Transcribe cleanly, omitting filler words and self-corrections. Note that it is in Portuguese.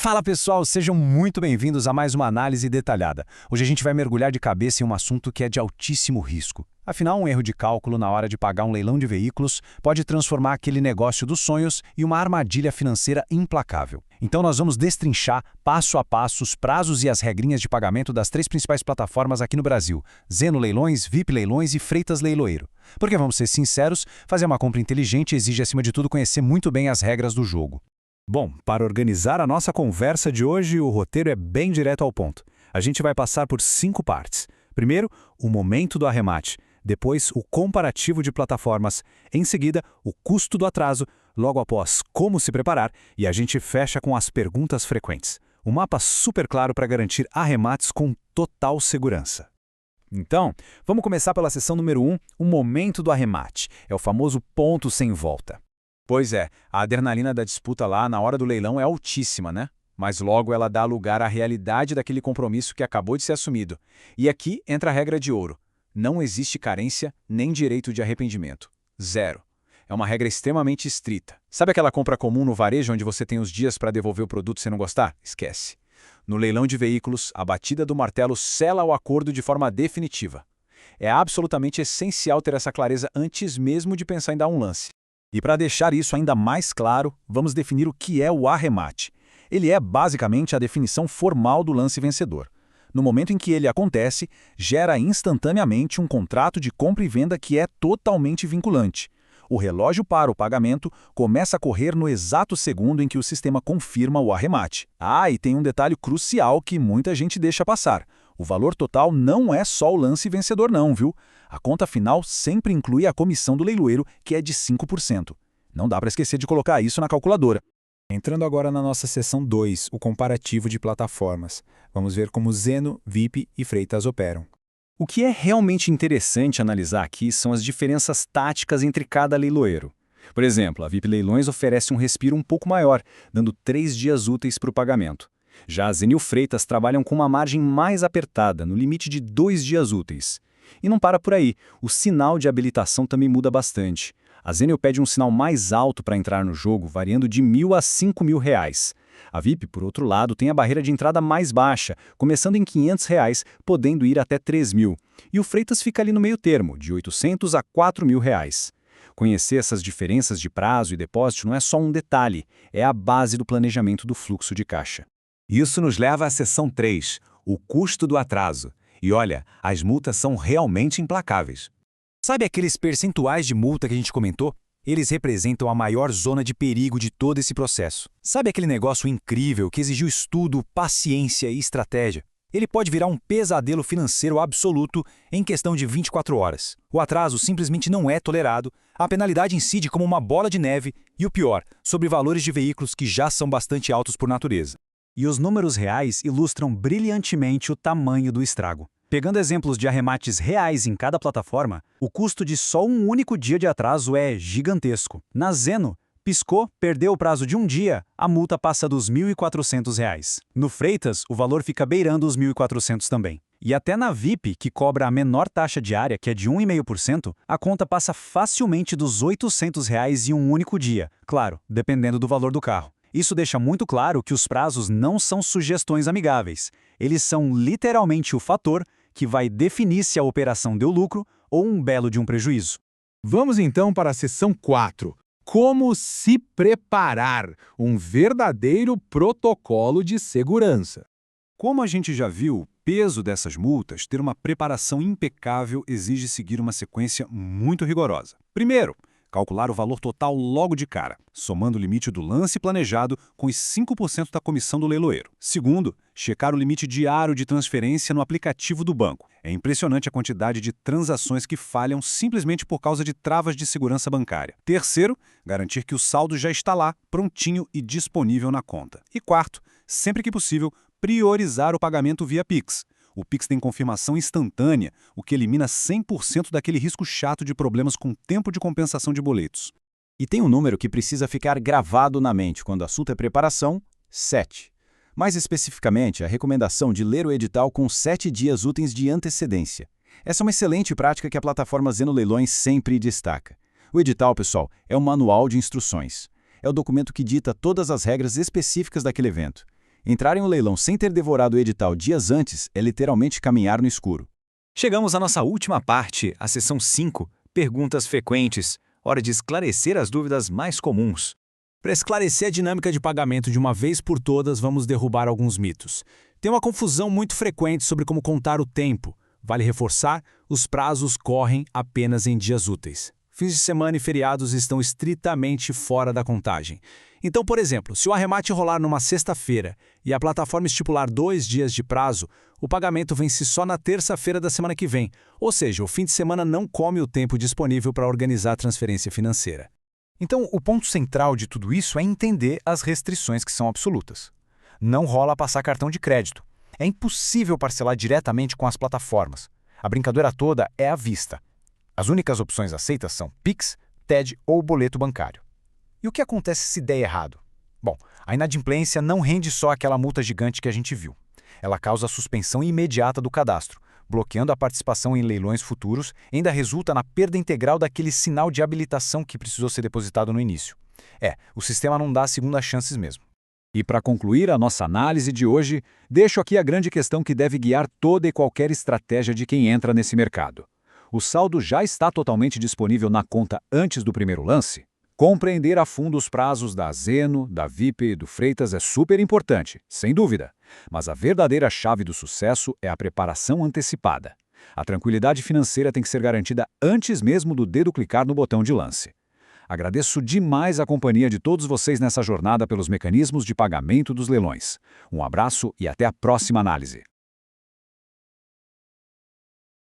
Fala pessoal, sejam muito bem-vindos a mais uma análise detalhada. Hoje a gente vai mergulhar de cabeça em um assunto que é de altíssimo risco. Afinal, um erro de cálculo na hora de pagar um leilão de veículos pode transformar aquele negócio dos sonhos em uma armadilha financeira implacável. Então nós vamos destrinchar, passo a passo, os prazos e as regrinhas de pagamento das três principais plataformas aqui no Brasil: Zeno Leilões, VIP Leilões e Freitas Leiloeiro. Porque, vamos ser sinceros, fazer uma compra inteligente exige, acima de tudo, conhecer muito bem as regras do jogo. Bom, para organizar a nossa conversa de hoje, o roteiro é bem direto ao ponto. A gente vai passar por 5 partes. Primeiro, o momento do arremate. Depois, o comparativo de plataformas. Em seguida, o custo do atraso. Logo após, como se preparar. E a gente fecha com as perguntas frequentes. Um mapa super claro para garantir arremates com total segurança. Então, vamos começar pela seção número 1, o momento do arremate. É o famoso ponto sem volta. Pois é, a adrenalina da disputa lá na hora do leilão é altíssima, né? Mas logo ela dá lugar à realidade daquele compromisso que acabou de ser assumido. E aqui entra a regra de ouro. Não existe carência nem direito de arrependimento. Zero. É uma regra extremamente estrita. Sabe aquela compra comum no varejo onde você tem os dias para devolver o produto se não gostar? Esquece. No leilão de veículos, a batida do martelo sela o acordo de forma definitiva. É absolutamente essencial ter essa clareza antes mesmo de pensar em dar um lance. E para deixar isso ainda mais claro, vamos definir o que é o arremate. Ele é basicamente a definição formal do lance vencedor. No momento em que ele acontece, gera instantaneamente um contrato de compra e venda que é totalmente vinculante. O relógio para o pagamento começa a correr no exato segundo em que o sistema confirma o arremate. E tem um detalhe crucial que muita gente deixa passar. O valor total não é só o lance vencedor não, viu? A conta final sempre inclui a comissão do leiloeiro, que é de 5%. Não dá para esquecer de colocar isso na calculadora. Entrando agora na nossa seção 2, o comparativo de plataformas. Vamos ver como Zeno, VIP e Freitas operam. O que é realmente interessante analisar aqui são as diferenças táticas entre cada leiloeiro. Por exemplo, a VIP Leilões oferece um respiro um pouco maior, dando 3 dias úteis para o pagamento. Já a Zeno e o Freitas trabalham com uma margem mais apertada, no limite de 2 dias úteis. E não para por aí, o sinal de habilitação também muda bastante. A Zeno pede um sinal mais alto para entrar no jogo, variando de R$ 1.000 a R$ 5.000. A VIP, por outro lado, tem a barreira de entrada mais baixa, começando em R$ 500, podendo ir até R$ 3.000. E o Freitas fica ali no meio termo, de R$ 800 a R$ 4.000. Conhecer essas diferenças de prazo e depósito não é só um detalhe, é a base do planejamento do fluxo de caixa. Isso nos leva à seção 3, o custo do atraso. E olha, as multas são realmente implacáveis. Sabe aqueles percentuais de multa que a gente comentou? Eles representam a maior zona de perigo de todo esse processo. Sabe aquele negócio incrível que exigiu estudo, paciência e estratégia? Ele pode virar um pesadelo financeiro absoluto em questão de 24 horas. O atraso simplesmente não é tolerado, a penalidade incide como uma bola de neve e, o pior, sobre valores de veículos que já são bastante altos por natureza. E os números reais ilustram brilhantemente o tamanho do estrago. Pegando exemplos de arremates reais em cada plataforma, o custo de só um único dia de atraso é gigantesco. Na Zeno, piscou, perdeu o prazo de um dia, a multa passa dos R$ 1.400. No Freitas, o valor fica beirando os 1.400 também. E até na VIP, que cobra a menor taxa diária, que é de 1,5%, a conta passa facilmente dos R$ 800 em um único dia, claro, dependendo do valor do carro. Isso deixa muito claro que os prazos não são sugestões amigáveis. Eles são literalmente o fator que vai definir se a operação deu lucro ou um belo de um prejuízo. Vamos então para a seção 4. Como se preparar, um verdadeiro protocolo de segurança. Como a gente já viu, o peso dessas multas, ter uma preparação impecável exige seguir uma sequência muito rigorosa. Primeiro, calcular o valor total logo de cara, somando o limite do lance planejado com os 5% da comissão do leiloeiro. Segundo, checar o limite diário de transferência no aplicativo do banco. É impressionante a quantidade de transações que falham simplesmente por causa de travas de segurança bancária. Terceiro, garantir que o saldo já está lá, prontinho e disponível na conta. E quarto, sempre que possível, priorizar o pagamento via Pix. O Pix tem confirmação instantânea, o que elimina 100% daquele risco chato de problemas com tempo de compensação de boletos. E tem um número que precisa ficar gravado na mente quando o assunto é preparação: 7. Mais especificamente, a recomendação de ler o edital com 7 dias úteis de antecedência. Essa é uma excelente prática que a plataforma Zeno Leilões sempre destaca. O edital, pessoal, é um manual de instruções. É o documento que dita todas as regras específicas daquele evento. Entrar em um leilão sem ter devorado o edital dias antes é literalmente caminhar no escuro. Chegamos à nossa última parte, a seção 5, perguntas frequentes. Hora de esclarecer as dúvidas mais comuns. Para esclarecer a dinâmica de pagamento de uma vez por todas, vamos derrubar alguns mitos. Tem uma confusão muito frequente sobre como contar o tempo. Vale reforçar, os prazos correm apenas em dias úteis. Fins de semana e feriados estão estritamente fora da contagem. Então, por exemplo, se o arremate rolar numa sexta-feira e a plataforma estipular 2 dias de prazo, o pagamento vence só na terça-feira da semana que vem, ou seja, o fim de semana não come o tempo disponível para organizar a transferência financeira. Então, o ponto central de tudo isso é entender as restrições que são absolutas. Não rola passar cartão de crédito. É impossível parcelar diretamente com as plataformas. A brincadeira toda é à vista. As únicas opções aceitas são Pix, TED ou boleto bancário. E o que acontece se der errado? Bom, a inadimplência não rende só aquela multa gigante que a gente viu. Ela causa a suspensão imediata do cadastro, bloqueando a participação em leilões futuros e ainda resulta na perda integral daquele sinal de habilitação que precisou ser depositado no início. O sistema não dá segundas chances mesmo. E para concluir a nossa análise de hoje, deixo aqui a grande questão que deve guiar toda e qualquer estratégia de quem entra nesse mercado. O saldo já está totalmente disponível na conta antes do primeiro lance? Compreender a fundo os prazos da Zeno, da VIP e do Freitas é super importante, sem dúvida. Mas a verdadeira chave do sucesso é a preparação antecipada. A tranquilidade financeira tem que ser garantida antes mesmo do dedo clicar no botão de lance. Agradeço demais a companhia de todos vocês nessa jornada pelos mecanismos de pagamento dos leilões. Um abraço e até a próxima análise.